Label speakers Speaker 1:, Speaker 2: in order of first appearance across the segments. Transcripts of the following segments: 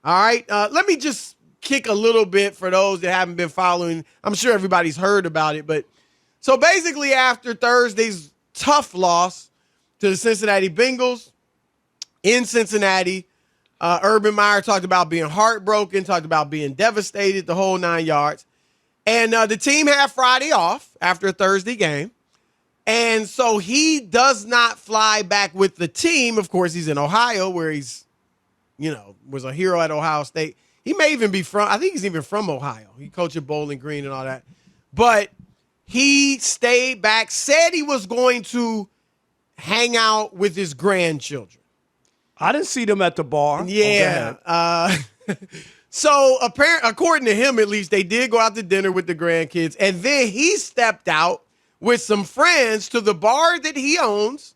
Speaker 1: All right. Let me just kick a little bit for those that haven't been following. I'm sure everybody's heard about it. But so basically after Thursday's tough loss to the Cincinnati Bengals in Cincinnati, Urban Meyer talked about being heartbroken, talked about being devastated, the whole 9 yards. And the team had Friday off after a Thursday game. And so he does not fly back with the team. Of course, he's in Ohio where he's, was a hero at Ohio State. He may even be I think he's even from Ohio. He coached at Bowling Green and all that. But he stayed back, said he was going to hang out with his grandchildren.
Speaker 2: I didn't see them at the bar.
Speaker 1: Yeah. So according to him, at least, they did go out to dinner with the grandkids. And then he stepped out with some friends to the bar that he owns.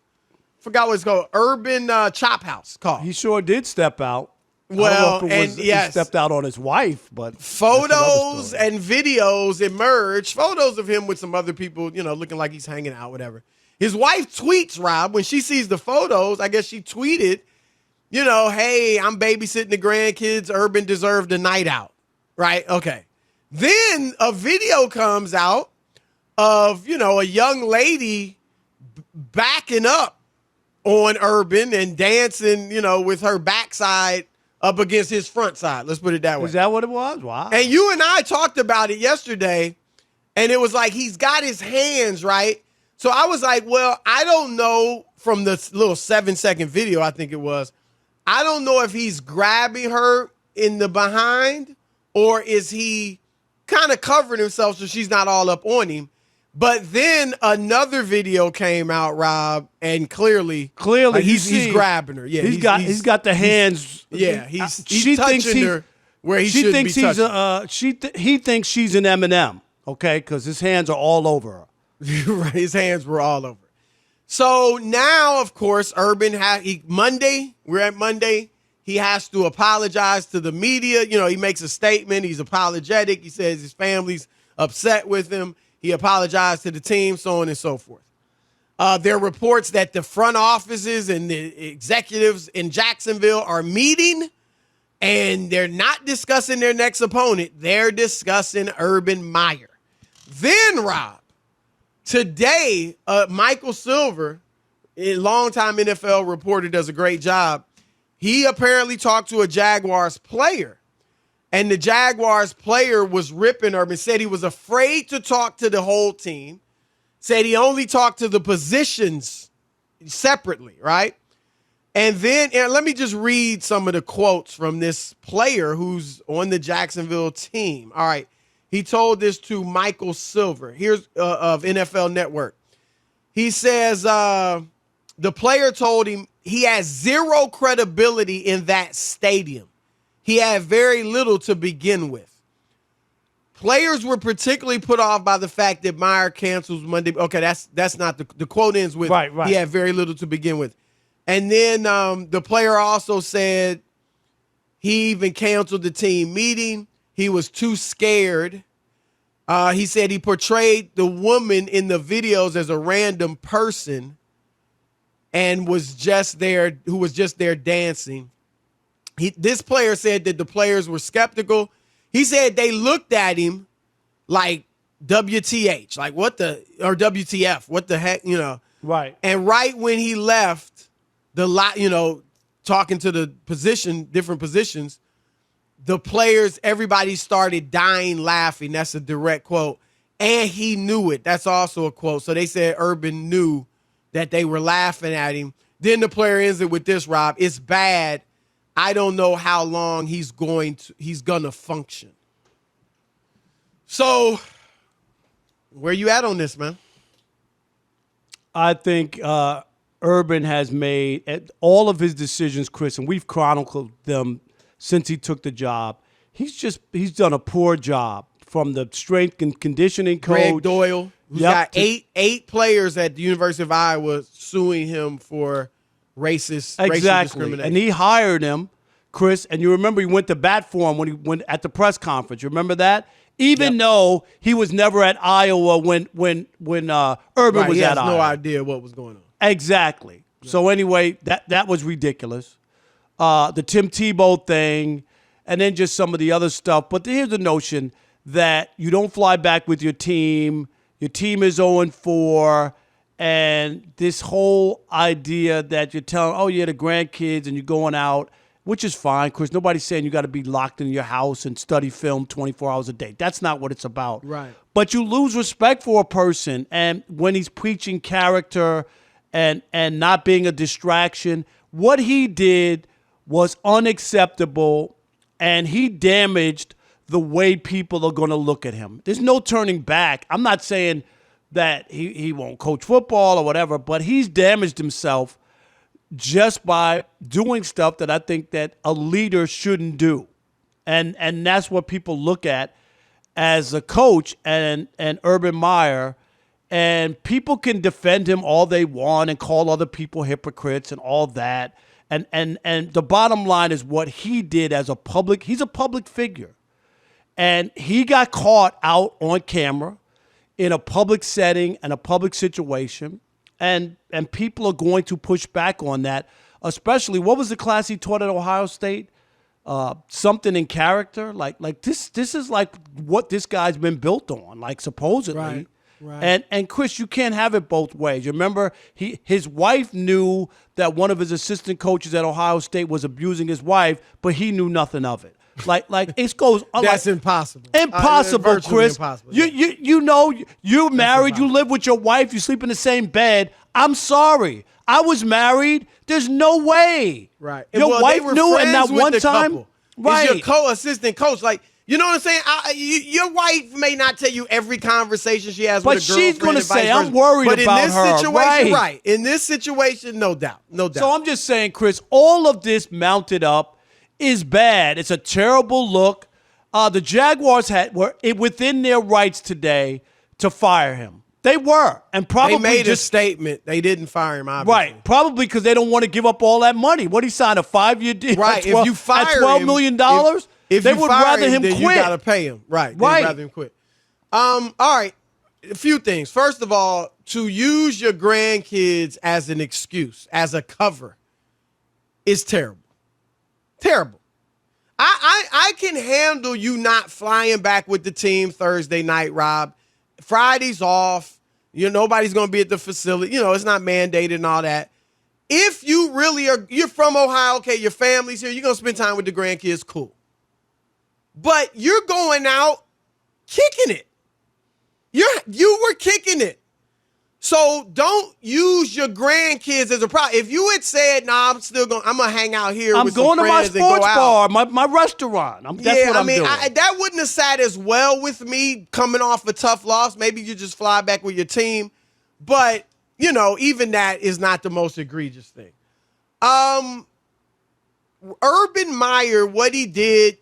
Speaker 1: Forgot what it's called. Urban Chop House called.
Speaker 2: He sure did step out.
Speaker 1: Well, and yes,
Speaker 2: he stepped out on his wife, but
Speaker 1: photos and videos emerged. Photos of him with some other people, looking like he's hanging out, whatever. His wife tweets, Rob, when she sees the photos, I guess she tweeted, hey, I'm babysitting the grandkids. Urban deserved a night out, right? Okay. Then a video comes out of, a young lady backing up on Urban and dancing, with her backside up against his front side. Let's put it that way.
Speaker 2: Is that what it was? Wow.
Speaker 1: And you and I talked about it yesterday, and it was like he's got his hands, right? So I was like, well, I don't know from the little 7-second video, I think it was, I don't know if he's grabbing her in the behind or is he kind of covering himself so she's not all up on him. But then another video came out, Rob, and clearly he's grabbing her. Yeah,
Speaker 2: he's got the hands.
Speaker 1: He's touching her where he shouldn't be touching.
Speaker 2: He thinks she's an M&M, okay, because his hands are all over her.
Speaker 1: Right, his hands were all over. So now, of course, Urban Monday. We're at Monday. He has to apologize to the media. He makes a statement. He's apologetic. He says his family's upset with him. He apologized to the team, so on and so forth. There are reports that the front offices and the executives in Jacksonville are meeting, and they're not discussing their next opponent. They're discussing Urban Meyer. Then, Rob, today, Michael Silver, a longtime NFL reporter, does a great job. He apparently talked to a Jaguars player. And the Jaguars player was ripping Urban, said he was afraid to talk to the whole team, said he only talked to the positions separately, right? And then let me just read some of the quotes from this player who's on the Jacksonville team. All right. He told this to Michael Silver, here's of NFL Network. He says the player told him he has zero credibility in that stadium. He had very little to begin with. Players were particularly put off by the fact that Meyer cancels Monday. Okay, that's not the quote ends with
Speaker 2: right.
Speaker 1: He had very little to begin with. And then the player also said he even canceled the team meeting. He was too scared. He said he portrayed the woman in the videos as a random person and who was just there dancing. This player said that the players were skeptical. He said they looked at him like WTH, like or WTF, what the heck,
Speaker 2: Right.
Speaker 1: And right when he left talking to the different positions, the players, everybody started dying laughing. That's a direct quote. And he knew it. That's also a quote. So they said Urban knew that they were laughing at him. Then the player ends it with this, Rob. It's bad. I don't know how long he's gonna function. So, where you at on this, man?
Speaker 2: I think Urban has made all of his decisions, Chris, and we've chronicled them since he took the job. He's done a poor job from the strength and conditioning coach.
Speaker 1: Greg Doyle, who's got eight players at the University of Iowa suing him for racial discrimination.
Speaker 2: And he hired him, Chris, and you remember he went to bat for him when he went at the press conference. You remember that? Even though he was never at Iowa when Urban was at Iowa. He has
Speaker 1: no idea what was going on.
Speaker 2: Exactly. Yeah. So anyway, that was ridiculous. The Tim Tebow thing, and then just some of the other stuff. But here's the notion that you don't fly back with your team. Your team is 0-4. And this whole idea that you're telling, oh, yeah, the grandkids and you're going out, which is fine, because nobody's saying you got to be locked in your house and study film 24 hours a day. That's not what it's about.
Speaker 1: Right.
Speaker 2: But you lose respect for a person. And when he's preaching character and not being a distraction, what he did was unacceptable, and he damaged the way people are going to look at him. There's no turning back. I'm not saying that he won't coach football or whatever, but he's damaged himself just by doing stuff that I think that a leader shouldn't do. And that's what people look at as a coach and Urban Meyer. And people can defend him all they want and call other people hypocrites and all that. And the bottom line is what he did as he's a public figure. And he got caught out on camera in a public setting and a public situation, and people are going to push back on that, especially, what was the class he taught at Ohio State? Something in character. Like this is like what this guy's been built on, like supposedly. Right. And Chris, you can't have it both ways. You remember his wife knew that one of his assistant coaches at Ohio State was abusing his wife, but he knew nothing of it. Like it goes.
Speaker 1: That's impossible.
Speaker 2: Impossible, Chris.
Speaker 1: Impossible.
Speaker 2: You know you're married. You live with your wife. You sleep in the same bed. I'm sorry. I was married. There's no way.
Speaker 1: Right.
Speaker 2: Your wife knew, and not one time.
Speaker 1: Couple.
Speaker 2: Right.
Speaker 1: It's your assistant coach. Like, you know what I'm saying? Your wife may not tell you every conversation she has with a girlfriend.
Speaker 2: But she's going to say, I'm
Speaker 1: about
Speaker 2: worried
Speaker 1: her. But in this
Speaker 2: her.
Speaker 1: situation, right. In this situation, no doubt. No doubt.
Speaker 2: So I'm just saying, Chris, all of this mounted up is bad. It's a terrible look. The Jaguars were within their rights today to fire him. They were, and probably
Speaker 1: they made a statement. They didn't fire him, obviously.
Speaker 2: Right, probably because they don't want to give up all that money. What, he signed a 5-year deal?
Speaker 1: Right,
Speaker 2: if you fire at $12 million,
Speaker 1: if
Speaker 2: they
Speaker 1: you
Speaker 2: would
Speaker 1: fire
Speaker 2: rather him
Speaker 1: then
Speaker 2: quit.
Speaker 1: You got to pay him. Right, they'd rather him quit. All right, a few things. First of all, to use your grandkids as an excuse, as a cover, is terrible. Terrible. I can handle you not flying back with the team Thursday night, Rob. Friday's off. Nobody's going to be at the facility. It's not mandated and all that. If you really you're from Ohio, okay, your family's here, you're going to spend time with the grandkids, cool. But you're going out kicking it. You were kicking it. So don't use your grandkids as a problem. If you had said, "Nah, I'm gonna hang out here with some friends and go out." I'm going to my sports bar, my restaurant. That's what I'm doing. That wouldn't have sat as well with me coming off a tough loss. Maybe you just fly back with your team, but even that is not the most egregious thing. Urban Meyer, what he did,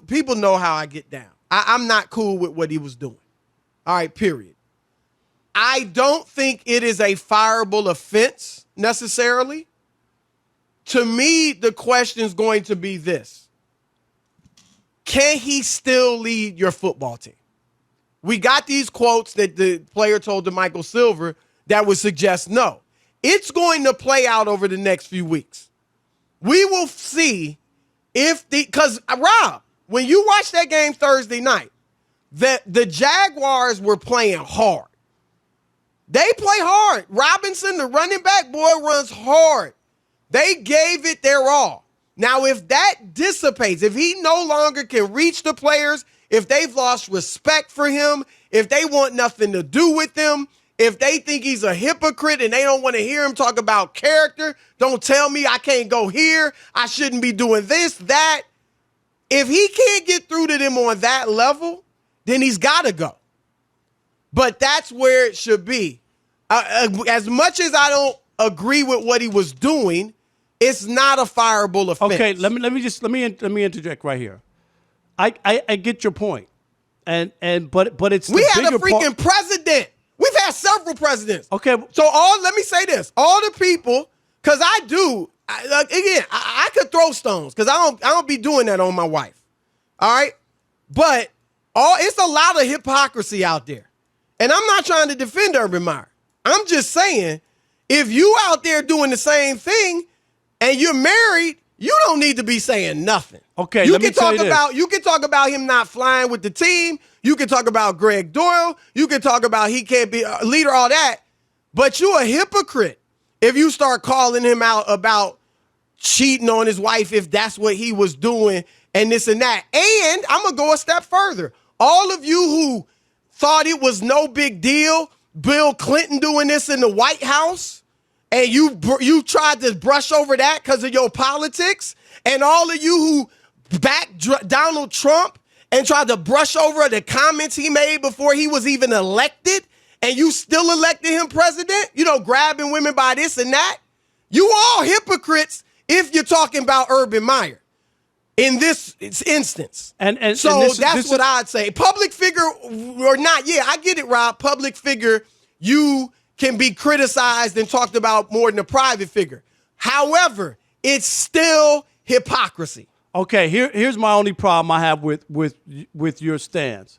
Speaker 1: people know how I get down. I'm not cool with what he was doing. All right, period. I don't think it is a fireable offense necessarily. To me, the question is going to be this. Can he still lead your football team? We got these quotes that the player told to Michael Silver that would suggest no. It's going to play out over the next few weeks. We will see because Rob, when you watch that game Thursday night, the Jaguars were playing hard. They play hard. Robinson, the running back boy, runs hard. They gave it their all. Now, if that dissipates, if he no longer can reach the players, if they've lost respect for him, if they want nothing to do with him, if they think he's a hypocrite and they don't want to hear him talk about character, don't tell me I can't go here, I shouldn't be doing this, that. If he can't get through to them on that level, then he's got to go. But that's where it should be. As much as I don't agree with what he was doing, it's not a fireable offense.
Speaker 2: Okay, let me interject right here. I get your point, but it's
Speaker 1: we had a freaking president. We've had several presidents.
Speaker 2: Okay,
Speaker 1: so let me say this: all the people, because I could throw stones because I don't be doing that on my wife. All right, but it's a lot of hypocrisy out there. And I'm not trying to defend Urban Meyer. I'm just saying, if you out there doing the same thing and you're married, you don't need to be saying nothing.
Speaker 2: Okay,
Speaker 1: you
Speaker 2: let me
Speaker 1: can
Speaker 2: tell
Speaker 1: talk
Speaker 2: you
Speaker 1: about
Speaker 2: this.
Speaker 1: you can talk about him not flying with the team. You can talk about Greg Doyle. You can talk about he can't be a leader, all that. But you a hypocrite if you start calling him out about cheating on his wife, if that's what he was doing, and this and that. And I'm gonna go a step further. All of you who thought it was no big deal, Bill Clinton doing this in the White House, and you tried to brush over that because of your politics, and all of you who backed Donald Trump and tried to brush over the comments he made before he was even elected, and you still elected him president, grabbing women by this and that, you all hypocrites if you're talking about Urban Meyer in this instance. So that's what I'd say. Public figure or not, yeah, I get it, Rob. Public figure, you can be criticized and talked about more than a private figure. However, it's still hypocrisy.
Speaker 2: Okay, here's my only problem I have with your stance,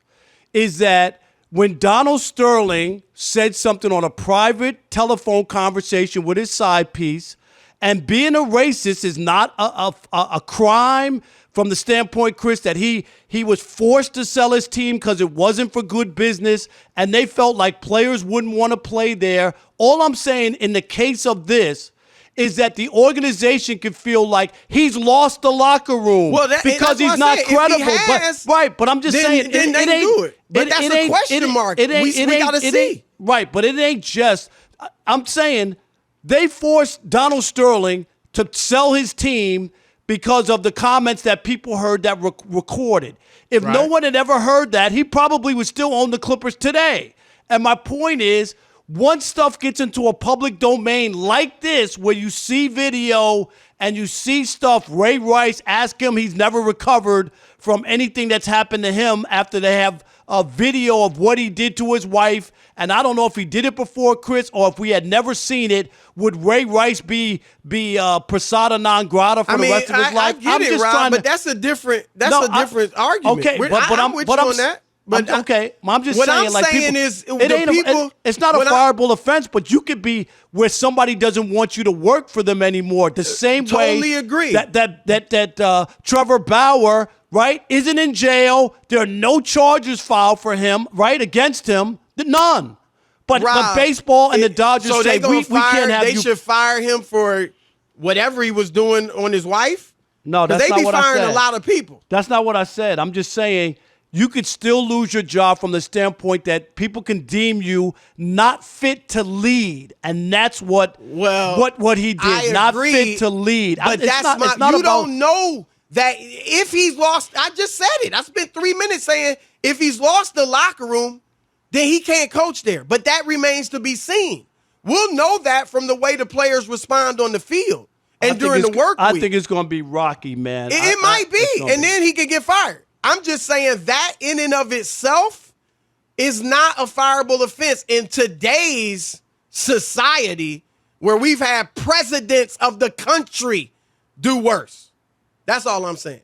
Speaker 2: is that when Donald Sterling said something on a private telephone conversation with his side piece, and being a racist is not a crime from the standpoint, Chris, that he was forced to sell his team because it wasn't for good business, and they felt like players wouldn't want to play there. All I'm saying in the case of this is that the organization can feel like he's lost the locker room because he's not credible. But I'm just saying
Speaker 1: then they can do it. But that's a question mark. We got to see.
Speaker 2: Right, but it ain't just. I'm saying they forced Donald Sterling to sell his team because of the comments that people heard that recorded. If no one had ever heard that, he probably would still own the Clippers today. And my point is, once stuff gets into a public domain like this, where you see video and you see stuff, Ray Rice, ask him, he's never recovered from anything that's happened to him after they have a video of what he did to his wife. And I don't know if he did it before, Chris, or if we had never seen it, would Ray Rice be persona non grata for the rest of his life?
Speaker 1: I get it, Rob, but that's a different argument.
Speaker 2: I'm just saying.
Speaker 1: I'm
Speaker 2: like,
Speaker 1: saying
Speaker 2: people,
Speaker 1: is, it's
Speaker 2: not a fireable offense, but you could be where somebody doesn't want you to work for them anymore. The same way.
Speaker 1: Totally agree.
Speaker 2: That Trevor Bauer, right, isn't in jail. There are no charges filed for him, right, against him. None. But baseball and the Dodgers say we can't have you.
Speaker 1: They should fire him for whatever he was doing on his wife.
Speaker 2: No, that's not what I said.
Speaker 1: They be firing a lot of people.
Speaker 2: That's not what I said. I'm just saying, you could still lose your job from the standpoint that people can deem you not fit to lead, and that's what he did. Not fit to lead.
Speaker 1: But you don't know that if he's lost. I just said it. I spent 3 minutes saying if he's lost the locker room, then he can't coach there. But that remains to be seen. We'll know that from the way the players respond on the field and during the work week.
Speaker 2: I think it's going to be rocky, man.
Speaker 1: It might be, and then he could get fired. I'm just saying that in and of itself is not a fireable offense in today's society where we've had presidents of the country do worse. That's all I'm saying.